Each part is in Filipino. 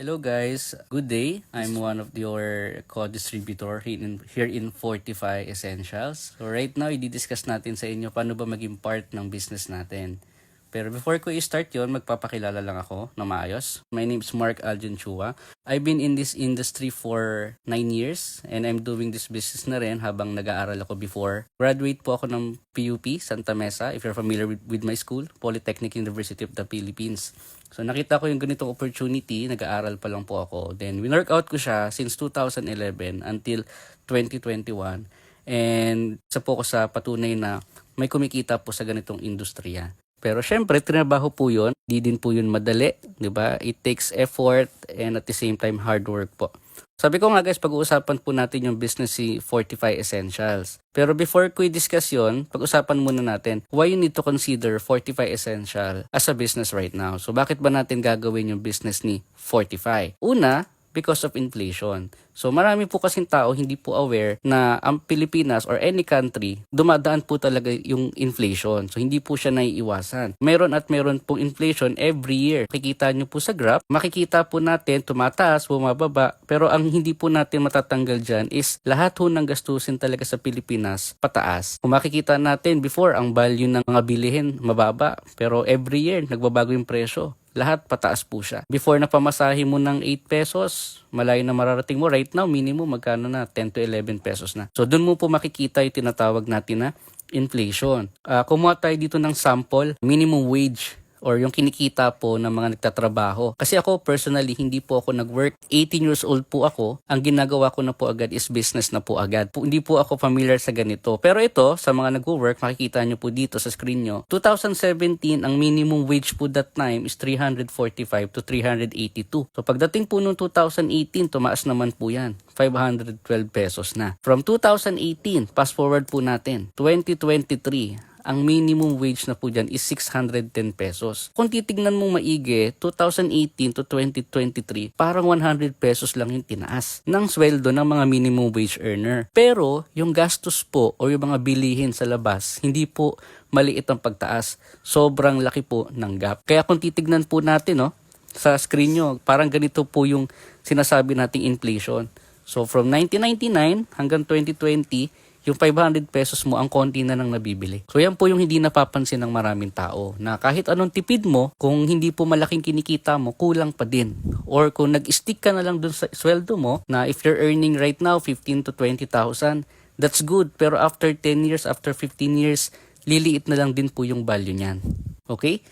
Hello guys, good day. I'm one of your co-distributor here in Fortify Essentials. So right now, i-discuss natin sa inyo paano ba maging part ng business natin. Pero before ko i-start yon, magpapakilala lang ako na maayos. My name is Mark Aljon Chua. I've been in this industry for 9 years and I'm doing this business na rin habang nag-aaral ako before. Graduate po ako ng PUP, Santa Mesa, if you're familiar with my school, Polytechnic University of the Philippines. So nakita ko yung ganitong opportunity, nag-aaral pa lang po ako. Then winworkout ko siya since 2011 until 2021. And isa po ko sa patunay na may kumikita po sa ganitong industriya. Pero syempre, trinabaho po yun. Di din po yun madali, di ba? It takes effort and at the same time hard work po. Sabi ko nga guys, pag-uusapan po natin yung business si Fortify Essentials. Pero before ko i-discuss yun, pag-usapan muna natin why you need to consider Fortify Essential as a business right now. So bakit ba natin gagawin yung business ni Fortify? Una, because of inflation. So marami po kasing tao hindi po aware na ang Pilipinas or any country, dumadaan po talaga yung inflation. So hindi po siya naiiwasan. Meron at meron pong inflation every year. Makikita nyo po sa graph, makikita po natin tumataas, bumababa. Pero ang hindi po natin matatanggal dyan is lahat ho ng gastusin talaga sa Pilipinas pataas. Kung makikita natin before, ang value ng mga bilihin mababa. Pero every year, nagbabago yung presyo. Lahat pataas po siya. Before na pamasahe mo ng 8 pesos, malayo na mararating mo. Right now, minimum magkano na? 10 to 11 pesos na. So, dun mo po makikita yung tinatawag natin na inflation. Kumuha tayo dito ng sample, minimum wage or yung kinikita po ng mga nagtatrabaho. Kasi ako personally, hindi po ako nag-work. 18 years old po ako. Ang ginagawa ko na po agad is business na po agad. Hindi po ako familiar sa ganito. Pero ito, sa mga nag-work, makikita nyo po dito sa screen nyo. 2017, ang minimum wage po that time is 345 to 382. So pagdating po noong 2018, tumaas naman po yan. 512 pesos na. From 2018, fast forward po natin, 2023, ang minimum wage na po dyan is 610 pesos. Kung titignan mong maigi, 2018 to 2023, parang 100 pesos lang yung tinaas ng sweldo ng mga minimum wage earner. Pero, yung gastos po o yung mga bilihin sa labas, hindi po maliit ang pagtaas. Sobrang laki po ng gap. Kaya kung titignan po natin, sa screen nyo, parang ganito po yung sinasabi nating inflation. So, from 1999 hanggang 2020, yung 500 pesos mo, ang konti na nang nabibili. So yan po yung hindi napapansin ng maraming tao, na kahit anong tipid mo, kung hindi po malaking kinikita mo, kulang pa din. Or kung nag-stick ka na lang dun sa sweldo mo, na if you're earning right now 15 to 20,000, that's good. Pero after 10 years, after 15 years, liliit na lang din po yung value niyan. Okay?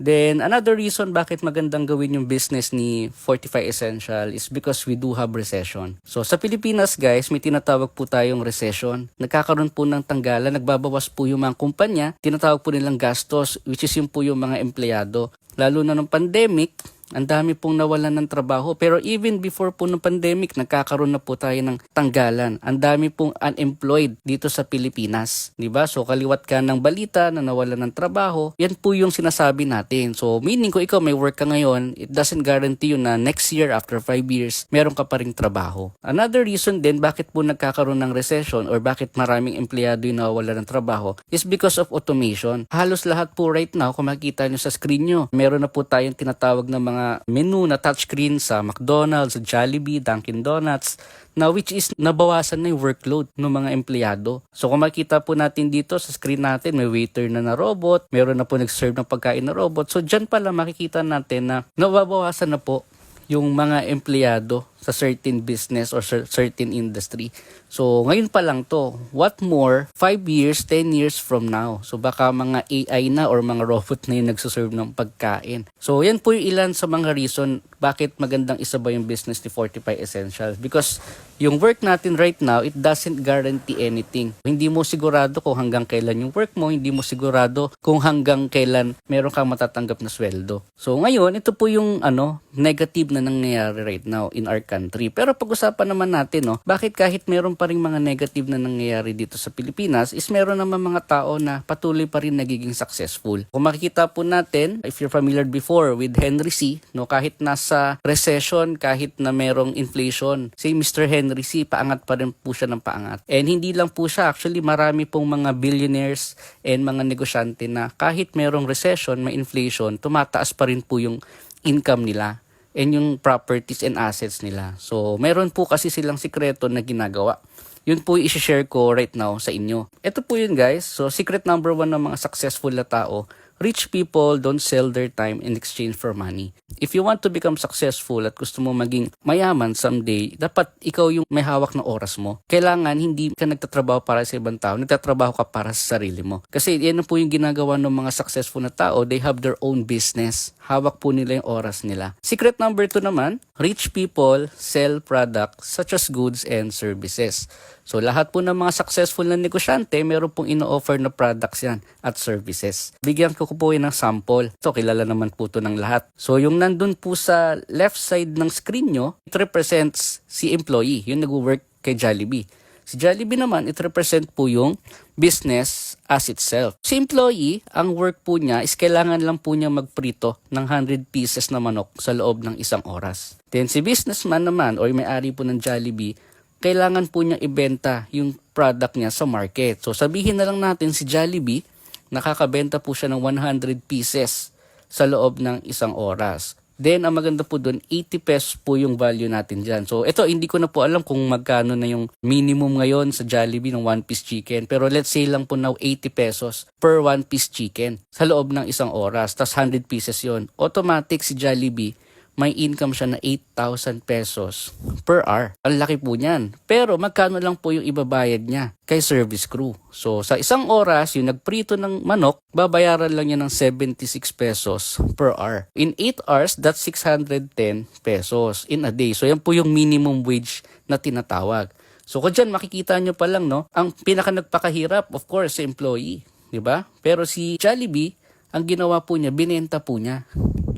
Then, another reason bakit magandang gawin yung business ni Fortify Essential is because we do have recession. So, sa Pilipinas guys, may tinatawag po tayong recession. Nagkakaroon po ng tanggalan, nagbabawas po yung mga kumpanya, tinatawag po nilang gastos, which is yung po yung mga empleyado. Lalo na nung pandemic, ang dami pong nawalan ng trabaho. Pero even before po ng pandemic, nagkakaroon na po tayo ng tanggalan. Ang dami pong unemployed dito sa Pilipinas. Diba? So kaliwat ka ng balita na nawalan ng trabaho, yan po yung sinasabi natin. So meaning kung ikaw may work ka ngayon, it doesn't guarantee you na next year, after 5 years, meron ka pa ring trabaho. Another reason din bakit po nagkakaroon ng recession or bakit maraming empleyado yung nawalan ng trabaho is because of automation. Halos lahat po right now, kung makikita nyo sa screen nyo, meron na po tayong tinatawag na mga menu na touchscreen sa McDonald's, Jollibee, Dunkin Donuts, na which is nabawasan na yung workload ng mga empleyado. So kung makita po natin dito sa screen natin, may waiter na robot, meron na po nag-serve ng pagkain na robot. So dyan pala makikita natin na nababawasan na po yung mga empleyado sa certain business or certain industry. So, ngayon pa lang to. What more, 5 years, 10 years from now. So, baka mga AI na or mga robot na yung nagsuserve ng pagkain. So, yan po yung ilan sa mga reason bakit magandang isabay yung business ni Fortify Essentials. Because yung work natin right now, it doesn't guarantee anything. Hindi mo sigurado kung hanggang kailan yung work mo, hindi mo sigurado kung hanggang kailan meron kang matatanggap na sweldo. So, ngayon, ito po yung negative na nangyayari right now in our country. Pero pag-usapan naman natin, bakit kahit meron pa rin mga negative na nangyayari dito sa Pilipinas is meron naman mga tao na patuloy pa rin nagiging successful. Kung makikita po natin, if you're familiar before with Henry C, kahit nasa recession, kahit na merong inflation, si Mr. Henry C, paangat pa rin po siya ng paangat. And hindi lang po siya, actually marami pong mga billionaires and mga negosyante na kahit merong recession, may inflation, tumataas pa rin po yung income nila. and yung properties and assets nila. So, meron po kasi silang sikreto na ginagawa. Yun po yung isi-share ko right now sa inyo. Ito po yun guys. So, secret number 1 ng mga successful na tao, rich people don't sell their time in exchange for money. If you want to become successful at gusto mo maging mayaman someday, dapat ikaw yung may hawak ng oras mo. Kailangan hindi ka nagtatrabaho para sa ibang tao, nagtatrabaho ka para sa sarili mo. Kasi yan na po yung ginagawa ng mga successful na tao, they have their own business. Hawak po nila yung oras nila. Secret number 2 naman, rich people sell products such as goods and services. So lahat po ng mga successful na negosyante, meron pong ino-offer na products yan at services. Bigyan ko po yun ng sample. So kilala naman po ito ng lahat. So yung nandun po sa left side ng screen nyo, it represents si employee, yung nag-work kay Jollibee. Si Jollibee naman, it represent po yung business as itself. Si employee, ang work po niya is kailangan lang po niya magprito ng 100 pieces na manok sa loob ng 1 oras. Then si businessman naman o yung may-ari po ng Jollibee, kailangan po niya ibenta yung product niya sa market. So sabihin na lang natin si Jollibee, nakakabenta po siya ng 100 pieces sa loob ng 1 oras. Then, ang maganda po doon, 80 pesos po yung value natin dyan. So, ito, hindi ko na po alam kung magkano na yung minimum ngayon sa Jollibee ng 1-piece chicken. Pero let's say lang po now 80 pesos per 1-piece chicken sa loob ng 1 oras. Tas 100 pieces yon. Automatic si Jollibee, may income siya na 8,000 pesos per hour. Ang laki po niyan. Pero magkano lang po yung ibabayad niya kay service crew. So sa 1 oras, yung nagprito ng manok, babayaran lang niya ng 76 pesos per hour. In 8 hours, that's 610 pesos in a day. So yan po yung minimum wage na tinatawag. So kung dyan makikita nyo pa lang, no, ang pinaka nagpakahirap, of course, si employee. Diba? Pero si Jollibee, ang ginawa po niya, binenta po niya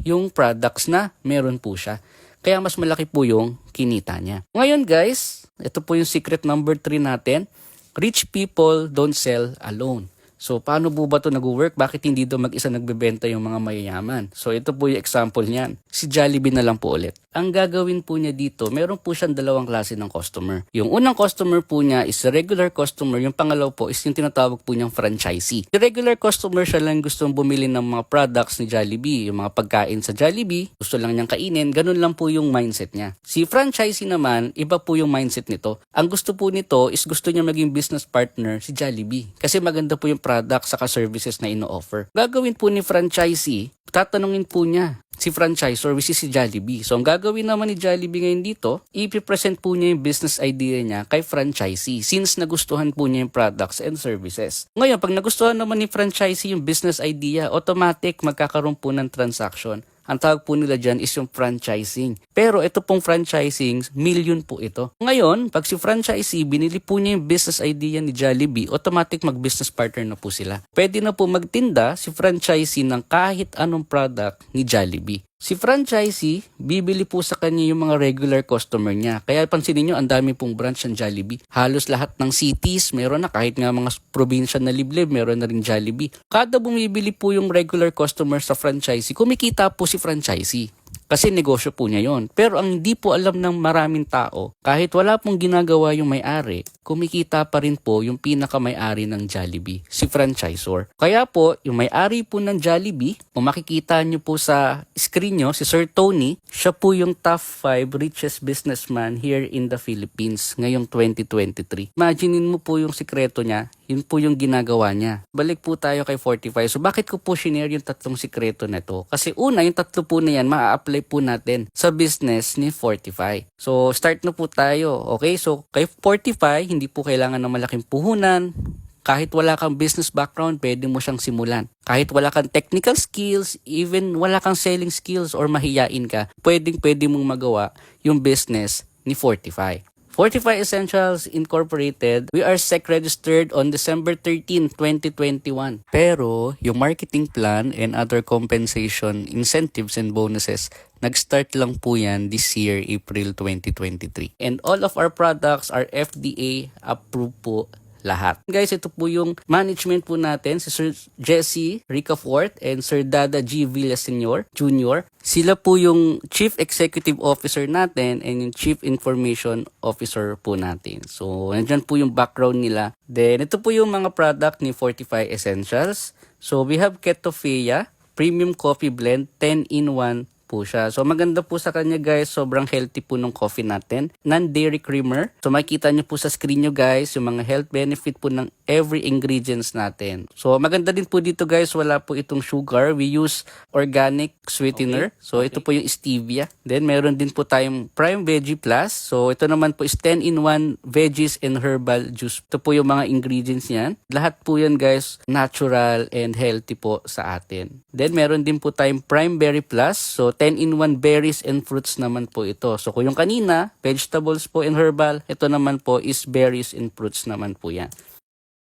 yung products na meron po siya. Kaya mas malaki po yung kinita niya. Ngayon guys, ito po yung secret number 3 natin. Rich people don't sell alone. So, paano po ba ito nag-work? Bakit hindi daw mag-isa nagbebenta yung mga mayayaman? So, ito po yung example niyan. Si Jollibee na lang po ulit. Ang gagawin po niya dito, meron po siyang 2 klase ng customer. Yung unang customer po niya is regular customer. Yung pangalaw po is yung tinatawag po niyang franchisee. Yung regular customer, siya lang gustong bumili ng mga products ni Jollibee. Yung mga pagkain sa Jollibee, gusto lang niyang kainin. Ganun lang po yung mindset niya. Si franchisee naman, iba po yung mindset nito. Ang gusto po nito is gusto niya maging business partner si Jollibee. Kasi maganda po yung products saka services na ino-offer. Gagawin po ni franchisee, tatanungin po niya si franchisor, which is si Jollibee. So, ang gagawin naman ni Jollibee ngayon dito, ipipresent po niya yung business idea niya kay franchisee since nagustuhan po niya yung products and services. Ngayon, pag nagustuhan naman ni franchisee yung business idea, automatic magkakaroon po ng transaction. Ang tawag po nila dyan is yung franchising. Pero ito pong franchising, million po ito. Ngayon, pag si franchisee, binili po niya yung business idea ni Jollibee, automatic mag-business partner na po sila. Pwede na po magtinda si franchisee ng kahit anong product ni Jollibee. Si franchisee, bibili po sa kanya yung mga regular customer niya. Kaya pansinin nyo, ang dami pong branch ng Jollibee. Halos lahat ng cities, meron na. Kahit nga mga probinsya na liblib, meron na rin Jollibee. Kada bumibili po yung regular customer sa franchisee, kumikita po si franchisee. Kasi negosyo po niya yon. Pero ang hindi po alam ng maraming tao, kahit wala pong ginagawa yung may-ari, kumikita pa rin po yung pinaka-may-ari ng Jollibee, si franchisor. Kaya po, yung may-ari po ng Jollibee, kung makikita nyo po sa screen nyo, si Sir Tony, siya po yung top 5 richest businessman here in the Philippines ngayong 2023. Imaginein mo po yung sikreto niya, yun po yung ginagawa niya. Balik po tayo kay 45. So bakit ko po shinare yung 3 sikreto na to? Kasi una, yung 3 po na yan, maa-apply po natin sa business ni 45. So start na po tayo. Okay, so kay 45, hindi po kailangan ng malaking puhunan. Kahit wala kang business background, pwede mo siyang simulan. Kahit wala kang technical skills, even wala kang selling skills or mahiyain ka, pwede mong magawa yung business ni 45. 45 Essentials Incorporated, we are SEC registered on December 13, 2021. Pero, yung marketing plan and other compensation, incentives and bonuses, nag-start lang po yan this year, April 2023. And all of our products are FDA approved po lahat. Guys, ito po yung management po natin, si Sir Jesse Ricafort and Sir Dada G. Villaseñor Jr. Sila po yung Chief Executive Officer natin and yung Chief Information Officer po natin. So, nandyan po yung background nila. Then, ito po yung mga product ni 45 Essentials. So, we have Ketofeya Premium Coffee Blend 10-in-1 po siya. So maganda po sa kanya guys, sobrang healthy po ng coffee natin. Non-dairy creamer. So makikita nyo po sa screen nyo guys, yung mga health benefit po ng every ingredients natin. So maganda din po dito guys, wala po itong sugar. We use organic sweetener. So ito po yung stevia. Then meron din po tayong Prime Veggie Plus. So ito naman po is 10-in-1 veggies and herbal juice. Ito po yung mga ingredients niyan. Lahat po yan guys, natural and healthy po sa atin. Then meron din po tayong Prime Berry Plus. So 10-in-1 berries and fruits naman po ito. So kung yung kanina, vegetables po and herbal, ito naman po is berries and fruits naman po yan.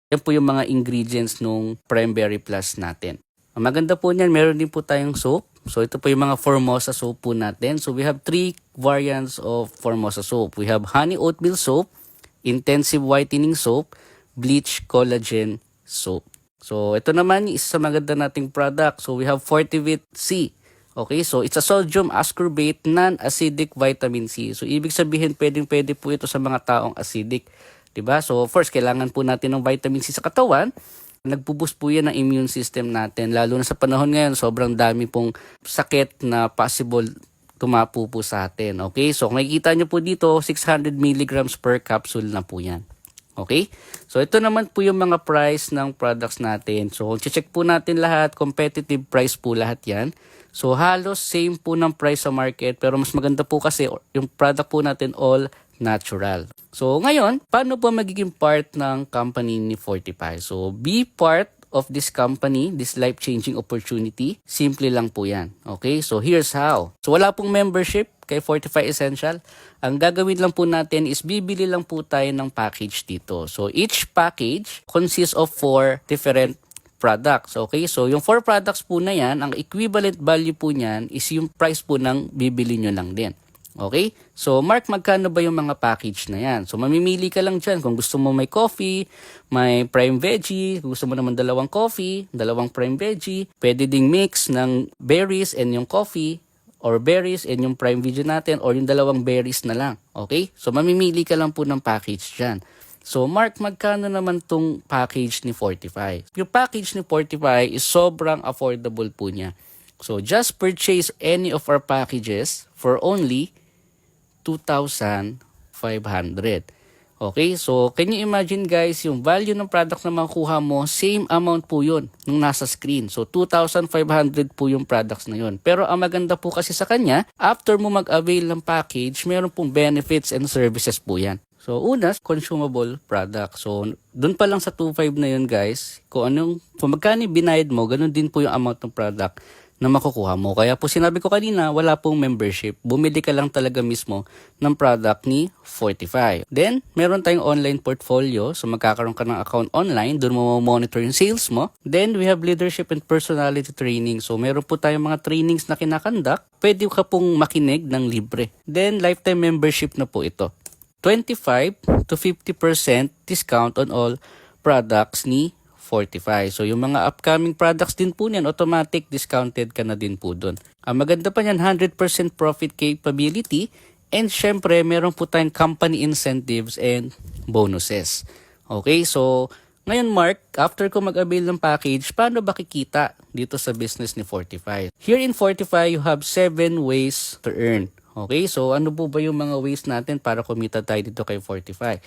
Yan po yung mga ingredients nung Prime Berry Plus natin. Ang maganda po niyan, meron din po tayong soap. So ito po yung mga Formosa soap po natin. So we have 3 variants of Formosa soap. We have honey oatmeal soap, intensive whitening soap, bleach collagen soap. So ito naman is sa maganda nating product. So we have Fortivit C. Okay, so it's a sodium ascorbate non-acidic vitamin C. So ibig sabihin pwede po ito sa mga taong acidic. 'Di ba? So first kailangan po natin ng vitamin C sa katawan. Nagpo-boost po yan ng immune system natin. Lalo na sa panahon ngayon, sobrang dami pong sakit na possible tumapo po sa atin. Okay, so kung makikita nyo po dito, 600 milligrams per capsule na po yan. Okay? So, ito naman po yung mga price ng products natin. So, kung check po natin lahat, competitive price po lahat yan. So, halos same po ng price sa market. Pero mas maganda po kasi yung product po natin all natural. So, ngayon, paano po magiging part ng company ni Fortify? So, be part of this company, this life-changing opportunity. Simple lang po yan. Okay? So, here's how. So, wala pong membership kay Fortify Essential. Ang gagawin lang po natin is bibili lang po tayo ng package dito. So, each package consists of 4 different products. Okay? So, yung 4 products po na yan, ang equivalent value po niyan is yung price po ng bibili nyo lang din. Okay? So, Mark, magkano ba yung mga package na yan? So, mamimili ka lang dyan. Kung gusto mo may coffee, may prime veggie, kung gusto mo naman dalawang coffee, dalawang prime veggie, pwede ding mix ng berries and yung coffee, or berries and yung prime veggie natin, or yung dalawang berries na lang. Okay? So, mamimili ka lang po ng package dyan. So, Mark, magkano naman tong package ni Fortify? Yung package ni Fortify is sobrang affordable po niya. So, just purchase any of our packages for only 2,500. Okay, so can you imagine guys, yung value ng product na makuha mo, same amount po yun nung nasa screen. So 2,500 po yung products na yun. Pero ang maganda po kasi sa kanya, after mo mag-avail ng package, meron pong benefits and services po yan. So una, consumable product. So dun pa lang sa 2,500 na yun guys, kung magkano binayad mo, ganun din po yung amount ng product na makukuha mo. Kaya po sinabi ko kanina, wala pong membership. Bumili ka lang talaga mismo ng product ni Fortify. Then, meron tayong online portfolio. So, magkakaroon ka ng account online. Doon mo monitor yung sales mo. Then, we have leadership and personality training. So, meron po tayong mga trainings na kinakandak. Pwede ka pong makinig ng libre. Then, lifetime membership na po ito. 25 to 50% discount on all products ni Fortify. So, yung mga upcoming products din po niyan, automatic discounted ka na din po doon. Ang maganda pa niyan, 100% profit capability, and syempre, meron po tayong company incentives and bonuses. Okay, so, ngayon Mark, after ko mag-avail ng package, paano ba kikita dito sa business ni Fortify? Here in Fortify, you have 7 ways to earn. Okay, so ano po ba yung mga ways natin para kumita tayo dito kay Fortify?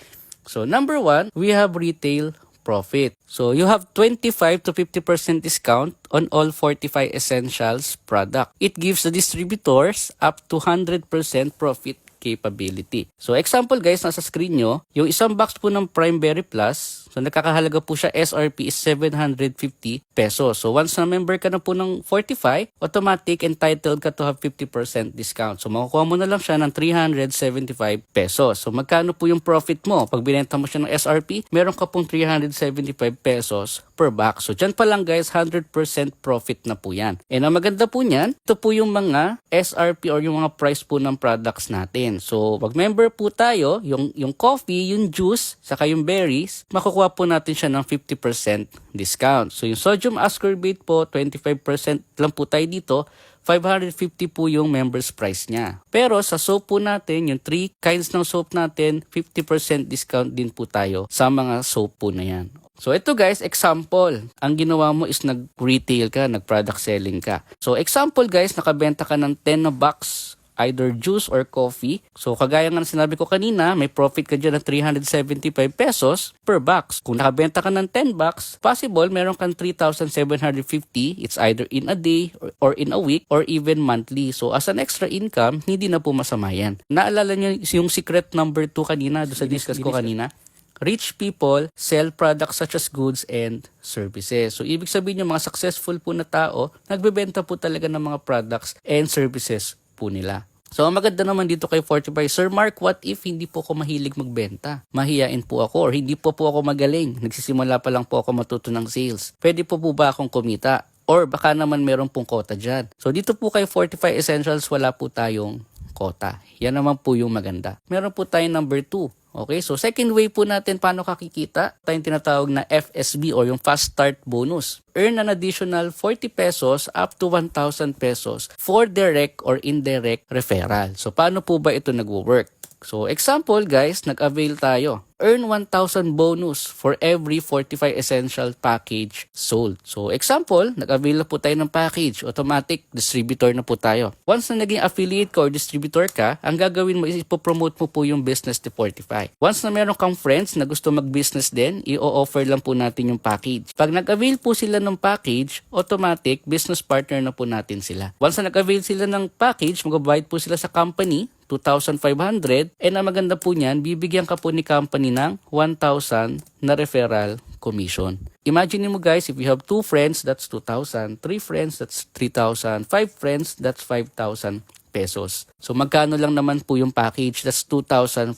So, number 1, we have retail profit. So, you have 25 to 50% discount on all Fortify Essentials product. It gives the distributors up to 100% profit capability. So, example guys, nasa screen nyo, yung isang box po ng Prime Berry Plus, so nakakahalaga po siya, SRP is 750 pesos. So, once na member ka na po ng Fortify, automatic entitled ka to have 50% discount. So, makukuha mo na lang siya ng 375 pesos. So, magkano po yung profit mo? Pag binenta mo siya ng SRP, meron ka pong 375 pesos per box. So, dyan pa lang guys, 100% profit na po yan. And ang maganda po niyan, ito po yung mga SRP or yung mga price po ng products natin. So, pag member po tayo, yung coffee, yung juice, saka yung berries, makukuha po natin siya ng 50% discount. So, yung sodium ascorbate po, 25% lang po tayo dito, 550 po yung members price niya. Pero sa soap po natin, yung 3 kinds ng soap natin, 50% discount din po tayo sa mga soap po na yan. So ito guys, example. Ang ginawa mo is nag-retail ka, nag-product selling ka. So example guys, nakabenta ka ng 10 na box, either juice or coffee. So kagaya nga ng sinabi ko kanina, may profit ka dyan ng 375 pesos per box. Kung nakabenta ka ng 10 box, possible meron kang 3,750. It's either in a day or in a week or even monthly. So as an extra income, hindi na po masama yan. Naalala nyo yung secret number 2 kanina, doon sa discuss ko kanina? Rich people sell products such as goods and services. So, ibig sabihin yung mga successful po na tao, nagbebenta po talaga ng mga products and services po nila. So, ang maganda naman dito kay Fortify, Sir Mark, what if hindi po ako mahilig magbenta? Mahiyain po ako or hindi po ako magaling. Nagsisimula pa lang po ako matuto ng sales. Pwede po ba akong kumita? Or baka naman meron pong quota dyan. So, dito po kay Fortify Essentials, wala po tayong quota. Yan naman po yung maganda. Meron po tayong number 2. Okay, so second way po natin paano kakikita, tayong tinatawag na FSB or yung Fast Start Bonus. Earn an additional 40 pesos up to 1,000 pesos for direct or indirect referral. So paano po ba ito nagwo-work? So example guys, nag-avail tayo. Earn 1,000 bonus for every Fortify Essential package sold. So example, nag-avail na po tayo ng package. Automatic distributor na po tayo. Once na naging affiliate ka or distributor ka, ang gagawin mo is ipopromote mo po yung business ni Fortify. Once na meron kang friends na gusto mag-business din, i-offer lang po natin yung package. Pag nag-avail po sila ng package, automatic business partner na po natin sila. Once na nag-avail sila ng package, mag-provide po sila sa company 2,500 and ang maganda po niyan, bibigyan ka po ni company ng 1,000 na referral commission. Imagine mo guys, if you have 2 friends, that's 2,000. 3 friends, that's 3,000. 5 friends, that's 5,000 pesos. So magkano lang naman po yung package? That's 2,500.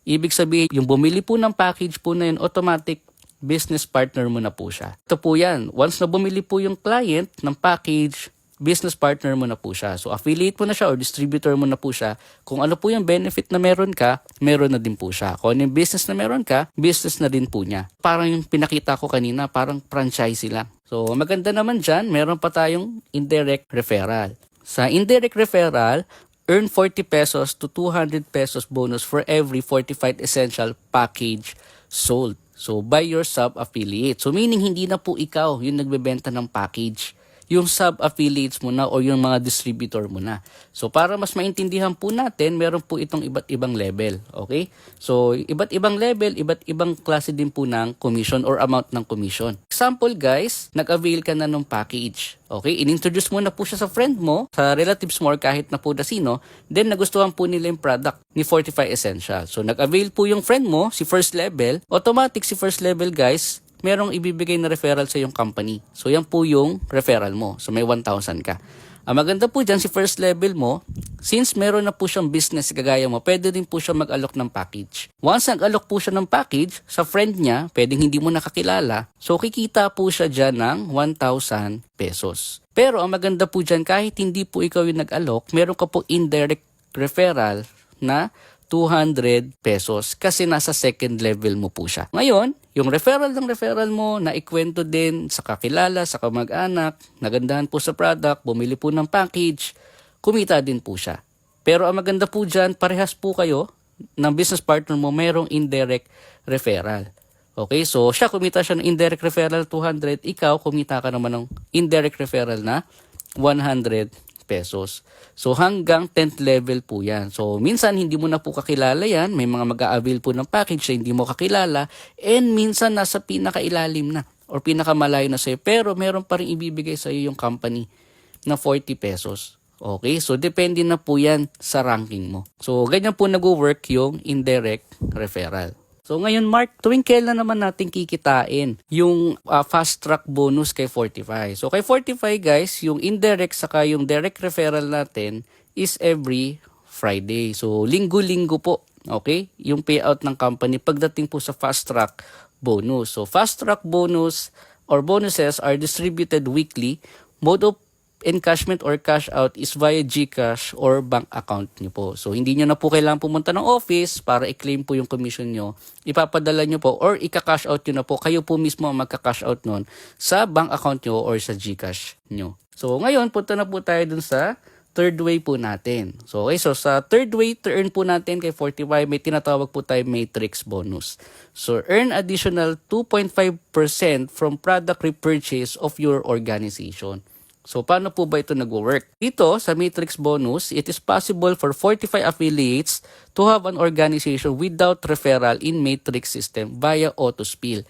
Ibig sabihin, yung bumili po ng package po na yun, automatic business partner mo na po siya. Ito po yan. Once na bumili po yung client ng package, business partner mo na po siya. So, affiliate mo na siya or distributor mo na po siya. Kung ano po yung benefit na meron ka, meron na din po siya. Kung ano yung business na meron ka, business na din po niya. Parang yung pinakita ko kanina, parang franchise lang. So, maganda naman dyan, meron pa tayong indirect referral. Sa indirect referral, earn 40 pesos to 200 pesos bonus for every Fortified Essential package sold. So, by your sub-affiliate. So, meaning hindi na po ikaw yung nagbebenta ng package. Yung sub-affiliates mo na o yung mga distributor mo na. So, para mas maintindihan po natin, meron po itong iba't ibang level. Okay? So, iba't ibang level, iba't ibang klase din po ng commission or amount ng commission. Example guys, nag-avail ka na ng package. Okay? In-introduce mo na po siya sa friend mo, sa relatives mo or kahit na po na sino, then nagustuhan po nila yung product ni Fortify Essential. So, nag-avail po yung friend mo, si first level, automatic si first level guys, merong ibibigay na referral sa yung company. So, yan po yung referral mo. So, may 1,000 ka. Ang maganda po dyan, si first level mo, since meron na po siyang business kagaya mo, pwede rin po siya mag-alok ng package. Once nag-alok po siya ng package, sa friend niya, pwedeng hindi mo nakakilala, so kikita po siya dyan ng 1,000 pesos. Pero ang maganda po dyan, kahit hindi po ikaw yung nag-alok, meron ka po indirect referral na 200 pesos kasi nasa second level mo po siya. Ngayon, yung referral ng referral mo na ikwento din sa kakilala, sa kamag-anak, nagandahan po sa product, bumili po ng package, kumita din po siya. Pero ang maganda po dyan, parehas po kayo ng business partner mo, mayroong indirect referral. Okay, so siya kumita siya ng indirect referral 200, ikaw kumita ka naman ng indirect referral na 100 pesos. So hanggang 10th level po yan. So minsan hindi mo na po kakilala yan. May mga mag-a-avail po ng package na hindi mo kakilala. And minsan nasa pinakailalim na or pinakamalayo na sa'yo. Pero meron pa rin ibibigay sa'yo yung company na 40 pesos. Okay? So depende na po yan sa ranking mo. So ganyan po nag-work yung indirect referral. So ngayon Mark, tuwing kailan naman natin kikitain yung fast track bonus kay Fortify? So kay Fortify guys, yung indirect saka yung direct referral natin is every Friday. So linggo-linggo po, okay? Yung payout ng company pagdating po sa fast track bonus. So fast track bonus or bonuses are distributed weekly. Mode of encashment or cash out is via GCash or bank account nyo po. So, hindi nyo na po kailangan pumunta ng office para i-claim po yung commission nyo. Ipapadala nyo po or ika-cash out nyo na po. Kayo po mismo ang magka-cash out nun sa bank account nyo or sa GCash nyo. So, ngayon, punta na po tayo dun sa third way po natin. So, okay, so sa third way to earn po natin kay 45, may tinatawag po tayo matrix bonus. So, earn additional 2.5% from product repurchase of your organization. So, paano po ba ito nag-work? Dito, sa matrix bonus, it is possible for 45 affiliates to have an organization without referral in matrix system via auto-spill.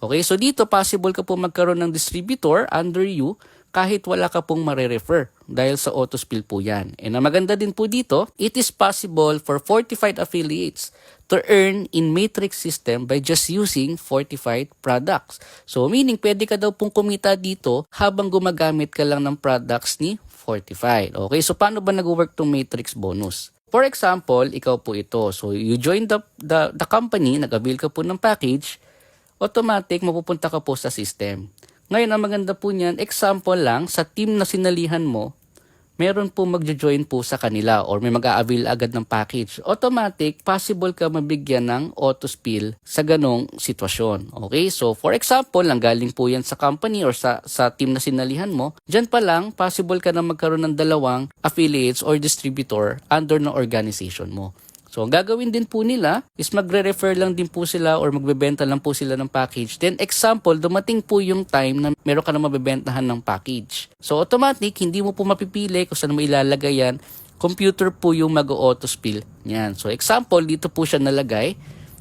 Okay, so dito possible ka po magkaroon ng distributor under you kahit wala ka pong marirefer dahil sa auto-spill po yan. And ang maganda din po dito, it is possible for fortified affiliates to earn in matrix system by just using fortified products. So meaning pwede ka daw pong kumita dito habang gumagamit ka lang ng products ni fortified. Okay, so paano ba nag-work tong matrix bonus? For example, ikaw po ito. So you join the company, nag-avail ka po ng package, automatic mapupunta ka po sa system. Ngayon, ang maganda po niyan, example lang, sa team na sinalihan mo, meron po magjo-join po sa kanila or may mag-a-avail agad ng package. Automatic, possible ka mabigyan ng auto-spill sa ganong sitwasyon. Okay? So, for example, nanggaling po yan sa company or sa team na sinalihan mo, dyan pa lang, possible ka na magkaroon ng dalawang affiliates or distributor under ng organization mo. So, ang gagawin din po nila is magre-refer lang din po sila or magbebenta lang po sila ng package. Then, example, dumating po yung time na meron ka na mabebentahan ng package. So, automatic, hindi mo po mapipili kung saan mo ilalagay yan. Computer po yung mag-auto-spill yan. So, example, dito po siya nalagay.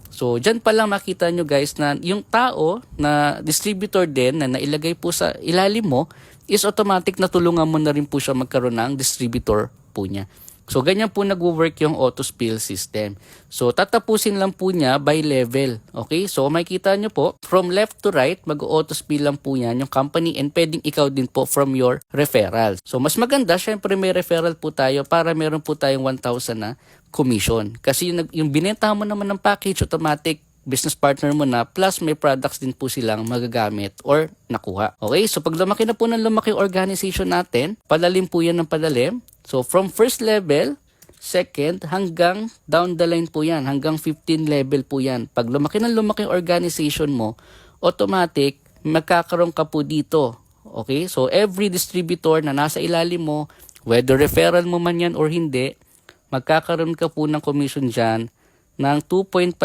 So, dyan pa lang makita nyo guys na yung tao na distributor din na nailagay po sa ilalim mo is automatic na tulungan mo na rin po siya magkaroon ng distributor po niya. So, ganyan po nag-work yung auto-spill system. So, tatapusin lang po niya by level. Okay? So, makikita nyo po, from left to right, mag-auto-spill lang po yan yung company and pwedeng ikaw din po from your referral. So, mas maganda, syempre may referral po tayo para meron po tayong 1,000 na commission. Kasi yung binenta mo naman ng package, automatic business partner mo na, plus may products din po silang magagamit or nakuha. Okay? So, pag lumaki na po ng lumaki organization natin, palalim po yan ng palalim. So, from first level, second, hanggang down the line po yan. Hanggang 15 level po yan. Pag lumaki ng lumaki organization mo, automatic, magkakaroon ka po dito. Okay? So, every distributor na nasa ilalim mo, whether referral mo man yan or hindi, magkakaroon ka po ng commission dyan ng 2.5%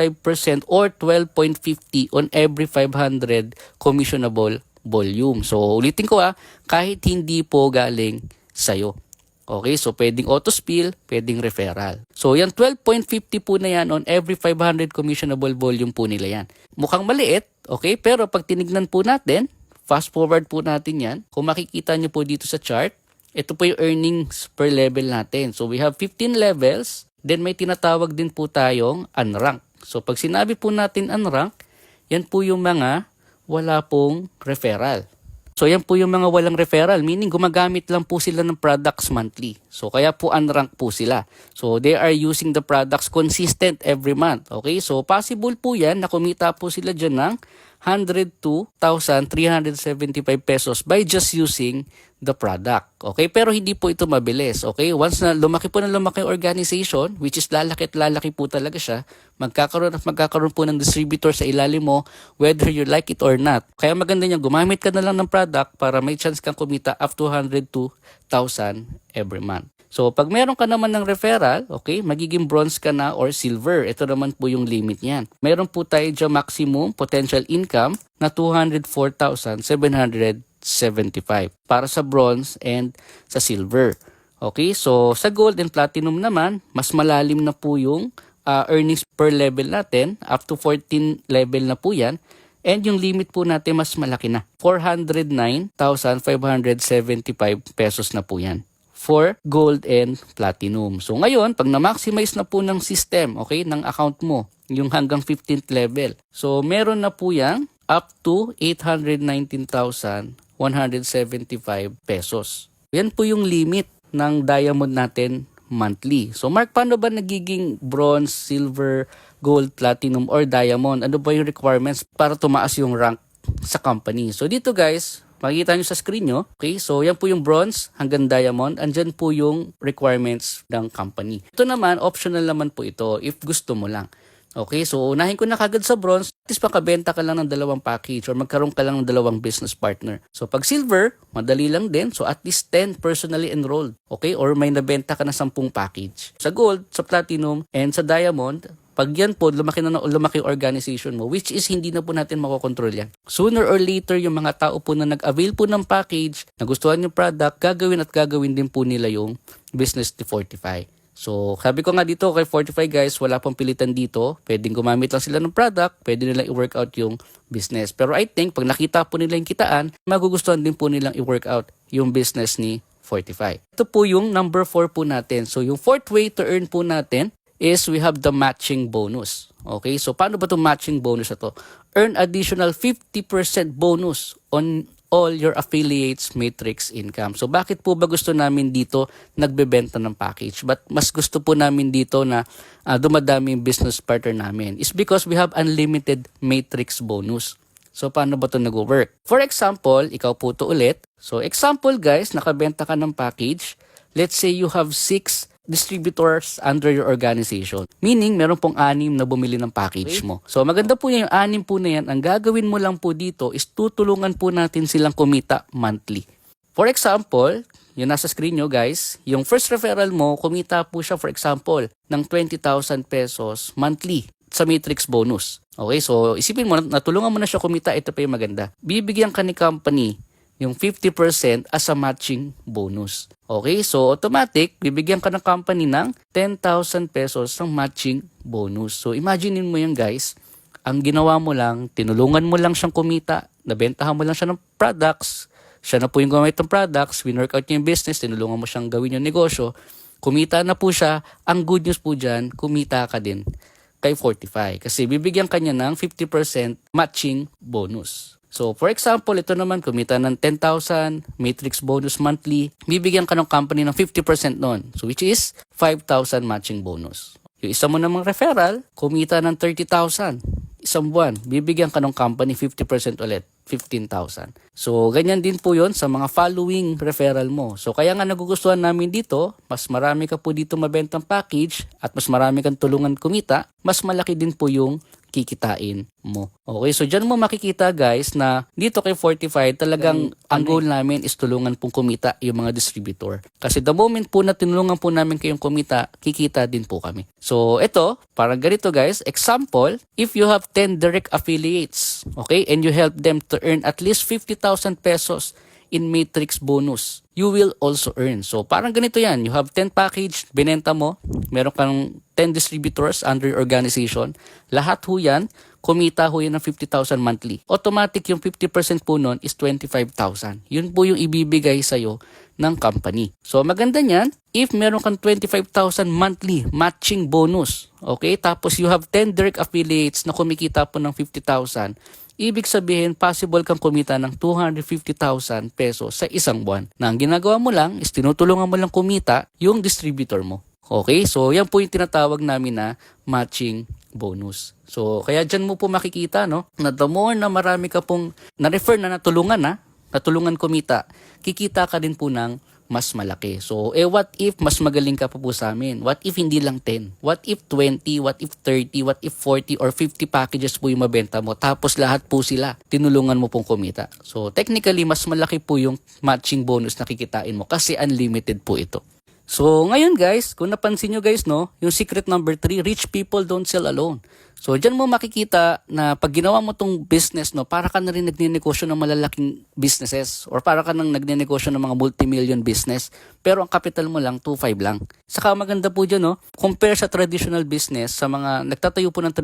or 12.50 on every 500 commissionable volume. So, ulitin ko kahit hindi po galing sa'yo. Okay, so pwedeng auto-spill, pwedeng referral. So, yan 12.50 po na yan on every 500 commissionable volume po nila yan. Mukhang maliit, okay, pero pag tinignan po natin, fast forward po natin yan. Kung makikita nyo po dito sa chart, ito po yung earnings per level natin. So, we have 15 levels. Then, may tinatawag din po tayong unrank. So, pag sinabi po natin unrank, yan po yung mga wala pong referral. So, yan po yung mga walang referral, meaning gumagamit lang po sila ng products monthly. So, kaya po unrank po sila. So, they are using the products consistent every month. Okay? So, possible po yan na kumita po sila dyan ng 102,375 pesos by just using the product. Okay? Pero hindi po ito mabilis. Okay? Once na lumaki po ng lumaki organization, which is lalaki at lalaki po talaga siya, magkakaroon po ng distributor sa ilalim mo, whether you like it or not. Kaya maganda niya, gumamit ka na lang ng product para may chance kang kumita up to 102,000 every month. So, pag meron ka naman ng referral, okay, magiging bronze ka na or silver. Ito naman po yung limit niyan. Meron po tayo dyan maximum potential income na 204,775 para sa bronze and sa silver. Okay, so sa gold and platinum naman, mas malalim na po yung earnings per level natin. Up to 14 level na po yan. And yung limit po natin mas malaki na. 409,575 pesos na po yan for gold and platinum. So ngayon, pag na-maximize na po ng system, okay, ng account mo, yung hanggang 15th level. So meron na po yan up to 819,175 pesos. Yan po yung limit ng diamond natin monthly. So Mark, paano ba nagiging bronze, silver, gold, platinum, or diamond? Ano ba yung requirements para tumaas yung rank sa company? So dito guys, makikita nyo sa screen nyo. Okay, so yan po yung bronze hanggang diamond. Andyan po yung requirements ng company. Ito naman, optional naman po ito if gusto mo lang. Okay, so unahin ko na kagad sa bronze, at least makabenta ka lang ng dalawang package or magkaroon ka lang ng dalawang business partner. So pag silver, madali lang din. So at least 10 personally enrolled. Okay, or may nabenta ka na 10 package. Sa gold, sa platinum, and sa diamond, pag yan po, lumaki yung organization mo, which is hindi na po natin makokontrol yan. Sooner or later, yung mga tao po na nag-avail po ng package, nagustuhan yung product, gagawin din po nila yung business ni Fortify. So, sabi ko nga dito kay Fortify guys, wala pong pilitan dito. Pwedeng gumamit lang sila ng product, pwede nilang i-work out yung business. Pero I think, pag nakita po nila yung kitaan, magugustuhan din po nilang i-work out yung business ni Fortify. Ito po yung number 4 po natin. So, yung fourth way to earn po natin is we have the matching bonus. Okay, so paano ba itong matching bonus na to? Earn additional 50% bonus on all your affiliates matrix income. So bakit po ba gusto namin dito nagbebenta ng package? But mas gusto po namin dito na dumadami yung business partner namin is because we have unlimited matrix bonus. So paano ba ito nag-work? For example, ikaw po to ulit. So example guys, nakabenta ka ng package. Let's say you have 6 distributors under your organization. Meaning, meron pong 6 na bumili ng package mo. So, maganda po yung 6 po na yan. Ang gagawin mo lang po dito is tutulungan po natin silang kumita monthly. For example, yung nasa screen nyo guys, yung first referral mo, kumita po siya for example ng 20,000 pesos monthly sa matrix bonus. Okay, so isipin mo, natulungan mo na siya kumita, ito pa yung maganda. Bibigyan ka ni company yung 50% as a matching bonus. Okay, so automatic, bibigyan ka ng company ng 10,000 pesos ng matching bonus. So imaginein mo yan guys, ang ginawa mo lang, tinulungan mo lang siyang kumita, nabentahan mo lang siya ng products, siya na po yung gumamit ng products, winwork out niya yung business, tinulungan mo siyang gawin yung negosyo, kumita na po siya. Ang good news po dyan, kumita ka din kay Fortify kasi bibigyan ka niya ng 50% matching bonus. So, for example, ito naman, kumita ng 10,000, matrix bonus monthly, bibigyan ka ng company ng 50% nun. So, which is 5,000 matching bonus. Yung isa mo namang referral, kumita ng 30,000. Isang buwan, bibigyan ka ng company 50% ulit, 15,000. So, ganyan din po yon sa mga following referral mo. So, kaya nga nagugustuhan namin dito, mas marami ka po dito mabentang package at mas marami kang tulungan kumita, mas malaki din po yung kikitain mo. Okay, so dyan mo makikita guys na dito kay Fortify talagang ang goal namin is tulungan pong kumita yung mga distributor. Kasi the moment po na tinulungan po namin kayong kumita, kikita din po kami. So ito, parang ganito guys, example, if you have 10 direct affiliates, okay, and you help them to earn at least 50,000 pesos in matrix bonus, you will also earn. So parang ganito yan, you have 10 package, binenta mo, meron kang 10 distributors under your organization, lahat ho yan, kumita ho yan ng 50,000 monthly. Automatic yung 50% po nun is 25,000. Yun po yung ibibigay sa'yo ng company. So maganda niyan, if meron kang 25,000 monthly matching bonus, okay, tapos you have 10 direct affiliates na kumikita po ng 50,000, ibig sabihin, possible kang kumita ng 250,000 pesos sa isang buwan. Na ang ginagawa mo lang is tinutulungan mo lang kumita yung distributor mo. Okay? So, yan po yung tinatawag namin na matching bonus. So, kaya dyan mo po makikita, no, na the more na marami ka pong na-refer na natulungan kumita, kikita ka din po ng mas malaki. So, what if mas magaling ka pa po sa amin? What if hindi lang 10? What if 20? What if 30? What if 40 or 50 packages po yung mabenta mo? Tapos lahat po sila, tinulungan mo pong kumita. So, technically, mas malaki po yung matching bonus na kikitain mo kasi unlimited po ito. So, ngayon guys, kung napansin nyo guys, no, yung secret number 3, rich people don't sell alone. So, dyan mo makikita na pag ginawa mo tong business, no, para ka na rin nagnenegosyo ng malalaking businesses or para ka nang nagnenegosyo ng mga multi-million business. Pero ang capital mo lang, 2.5 lang. Saka maganda po dyan, no, compare sa traditional business, sa mga nagtatayo po ng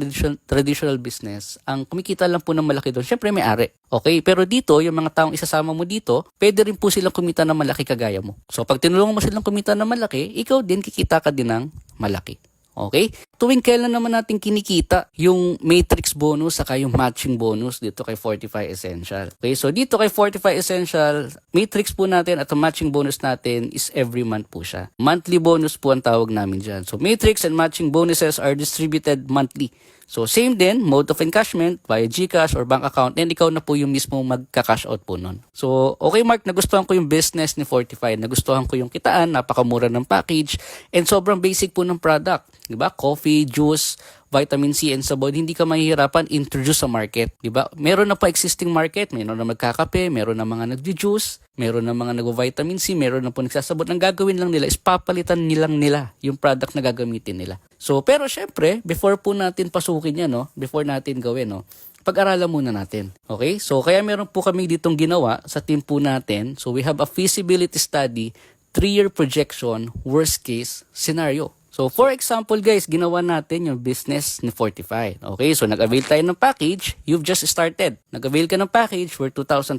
traditional business, ang kumikita lang po ng malaki doon, syempre may ari. Okay, pero dito, yung mga taong isasama mo dito, pwede rin po silang kumita ng malaki kagaya mo. So, pag tinulungan mo silang kumita ng malaki, ikaw din kikita ka din ng malaki. Okay? Tuwing kailan naman natin kinikita yung matrix bonus saka yung matching bonus dito kay Fortify Essential. Okay? So dito kay Fortify Essential, matrix po natin at ang matching bonus natin is every month po siya. Monthly bonus po ang tawag namin dyan. So matrix and matching bonuses are distributed monthly. So same din, mode of encashment via GCash or bank account, and ikaw na po yung mismo magka-cash out po nun. So okay Mark, nagustuhan ko yung business ni Fortify, nagustuhan ko yung kitaan, napakamura ng package, and sobrang basic po ng product. Diba? Coffee, juice, vitamin C and sabon, hindi ka mahihirapan introduce sa market, di ba? Meron na pa existing market, meron na magkakape, meron na mga nagju-juice, meron na mga nagvo-vitamin C, meron na po nagsasabon. Ang gagawin lang nila is papalitan nilang nila yung product na gagamitin nila. So, pero syempre, before po natin pasukin yan, no? Before natin gawin, no? Pag-aralan muna natin. Okay? So, kaya meron po kami ditong ginawa sa team po natin. So, we have a feasibility study, 3-year projection, worst case scenario. So, for example guys, ginawa natin yung business ni Fortify. Okay, so nag-avail tayo ng package, you've just started. Nag-avail ka ng package for 2,500.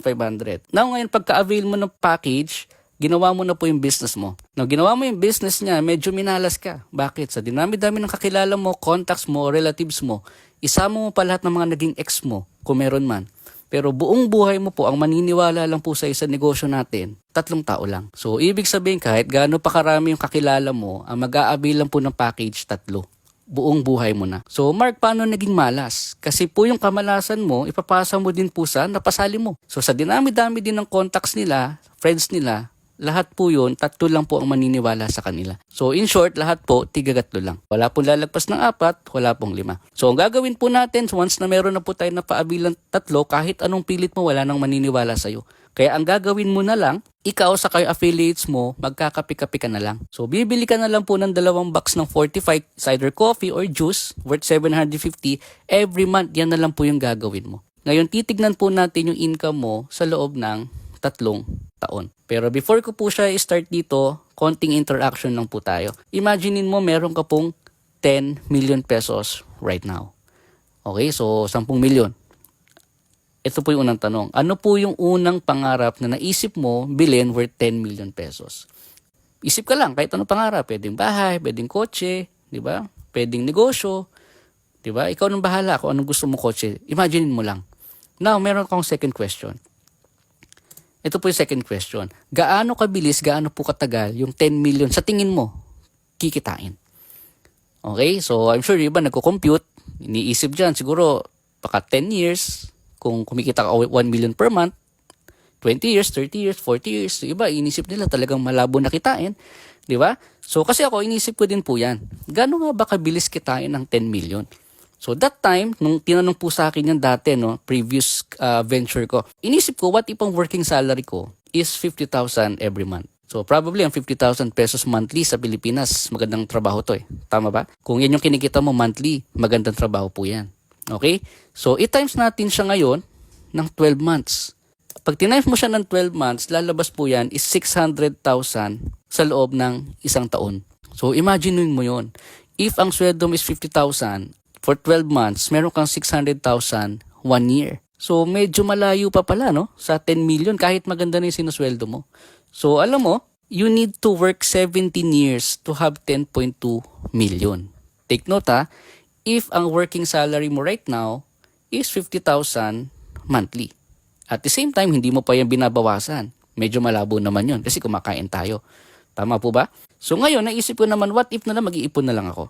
Now ngayon, pagka-avail mo ng package, ginawa mo na po yung business mo. Now, ginawa mo yung business niya, medyo minalas ka. Bakit? Sa dinami-dami ng kakilala mo, contacts mo, relatives mo, isama mo pa lahat ng mga naging ex mo, kung meron man. Pero buong buhay mo po, ang maniniwala lang po sa isang negosyo natin, 3 tao lang. So, ibig sabihin kahit gaano pa karami yung kakilala mo, ang mag-a-avail lang po ng package 3. Buong buhay mo na. So, Mark, paano naging malas? Kasi po yung kamalasan mo, ipapasa mo din po sa napasali mo. So, sa dinami-dami din ng contacts nila, friends nila, lahat po yun, 3 lang po ang maniniwala sa kanila. So in short, lahat po, 3 lang. Wala pong lalagpas ng 4, wala pong 5. So ang gagawin po natin, once na meron na po tayo na paabilang 3, kahit anong pilit mo, wala nang maniniwala sa'yo. Kaya ang gagawin mo na lang, ikaw sa kayo affiliates mo, magkakapi-kapi ka na lang. So bibili ka na lang po ng 2 box ng 45 cider coffee or juice worth 750 every month. Yan na lang po yung gagawin mo. Ngayon, titignan po natin yung income mo sa loob ng 3 taon. Pero before ko po siya i-start dito, konting interaction lang po tayo. Imaginein mo meron ka pong 10 million pesos right now. Okay, so 10 million. Ito po yung unang tanong. Ano po yung unang pangarap na naisip mo bilhin worth 10 million pesos? Isip ka lang, kahit anong pangarap. Pwedeng bahay, pwedeng kotse, di ba? Pwedeng negosyo, di ba? Ikaw nang bahala kung anong gusto mo kotse. Imaginein mo lang. Now, meron akong second question. Ito po yung second question. Gaano kabilis, gaano po katagal yung 10 million sa tingin mo kikitain? Okay, so I'm sure yung iba nagko-compute, iniisip dyan, siguro baka 10 years, kung kumikita ka 1 million per month, 20 years, 30 years, 40 years, yung iba inisip nila talagang malabo na kitain, di ba? So kasi ako, inisip ko din po yan. Gaano nga ba kabilis kitain ng 10 million? So that time, nung tinanong po sa akin yan dati, no, previous venture ko, inisip ko, what if ang working salary ko is 50,000 every month? So probably ang 50,000 pesos monthly sa Pilipinas, magandang trabaho to eh. Tama ba? Kung yan yung kinikita mo monthly, magandang trabaho po yan. Okay? So i-times natin siya ngayon ng 12 months. Pag tinimes mo siya ng 12 months, lalabas po yan is 600,000 sa loob ng 1 taon. So imagine mo yun. If ang sweldo mo is 50,000, for 12 months, meron kang 600,000 1 year. So, medyo malayo pa pala, no? Sa 10 million, kahit maganda na yung sinusweldo mo. So, alam mo, you need to work 17 years to have 10.2 million. Take note, ha? If ang working salary mo right now is 50,000 monthly. At the same time, hindi mo pa yan binabawasan. Medyo malabo naman yun kasi kumakain tayo. Tama po ba? So, ngayon, naisip ko naman, what if na lang mag-iipon na lang ako?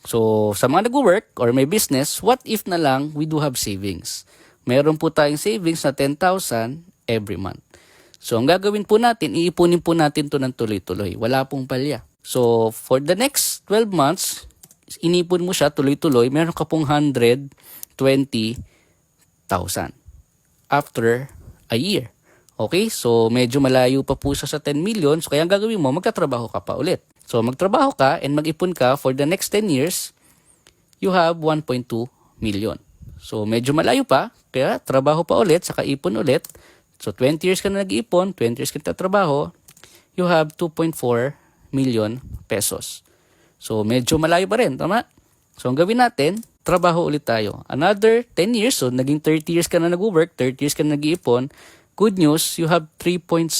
So, sa mga nag-work or may business, what if na lang we do have savings? Meron po tayong savings na 10,000 every month. So, ang gagawin po natin, iipunin po natin to ng tuloy-tuloy. Wala pong palya. So, for the next 12 months, inipon mo siya tuloy-tuloy, meron ka pong 120,000 after a year. Okay? So, medyo malayo pa po siya sa 10 million. So, kaya ang gagawin mo, magkatrabaho ka pa ulit. So, magtrabaho ka and mag-ipon ka for the next 10 years, you have 1.2 million. So, medyo malayo pa, kaya trabaho pa ulit, saka ipon ulit. So, 20 years ka na nag-ipon, 20 years ka na trabaho, you have 2.4 million pesos. So, medyo malayo pa rin, tama? So, ang gawin natin, trabaho ulit tayo. Another 10 years, so naging 30 years ka na nag-work, 30 years ka na nag-iipon. Good news, you have 3.6